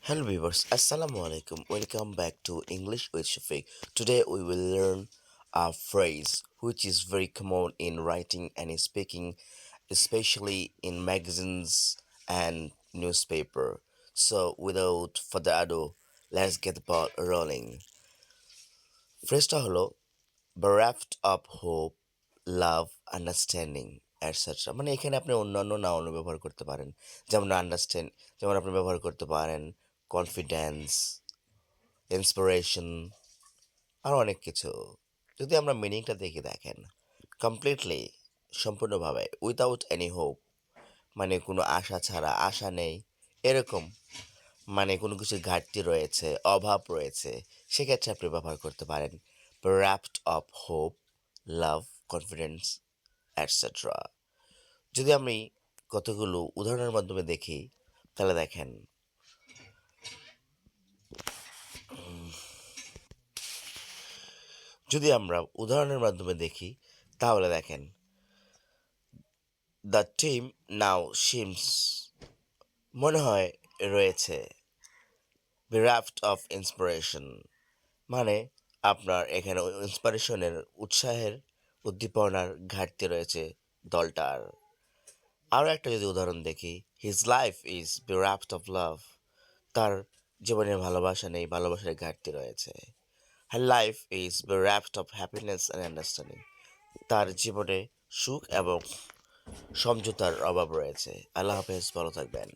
Hello viewers, Assalamu alaikum. Welcome back to English with Shafiq. Today we will learn a phrase which is very common in writing and speaking, especially in magazines and newspaper. So without further ado, let's get the ball rolling. Phrasটা হলো bereft of hope, love, understanding, etc. মানে এখানে আপনি অন্যান্য নাউনও ব্যবহার করতে পারেন, যেমন understand, যেমন আপনি ব্যবহার করতে পারেন কনফিডেন্স, ইন্সপিরেশন, আরও অনেক কিছু। যদি আমরা মিনিংটা দেখি, দেখেন, কমপ্লিটলি, সম্পূর্ণভাবে, উইথাউট এনি হোপ, মানে কোনো আশা ছাড়া, আশা নেই এরকম, মানে কোনো কিছুর ঘাটতি রয়েছে, অভাব রয়েছে, সেক্ষেত্রে আপনি ব্যবহার করতে পারেন bereft of hope, love, confidence, etcetera. যদি আমি কতগুলো উদাহরণের মাধ্যমে দেখি, তাহলে দেখেন, যদি আমরা উদাহরণের মাধ্যমে দেখি তাহলে দেখেন, দ্য টিম নাও সিমস, মনে হয় রয়েছে bereft of inspiration, মানে আপনার এখানে ইন্সপিরেশনের, উৎসাহের, উদ্দীপনার ঘাটতি রয়েছে দলটার। আরও একটা যদি উদাহরণ দেখি, his life is bereft of লাভ, তার জীবনে ভালোবাসা নেই, ভালোবাসার ঘাটতি রয়েছে। Her life is bereft of happiness and understanding, তার জীবনে সুখ এবং সমঝোতার অভাব রয়েছে। আল্লাহ হাফেজ, ভালো থাকবেন।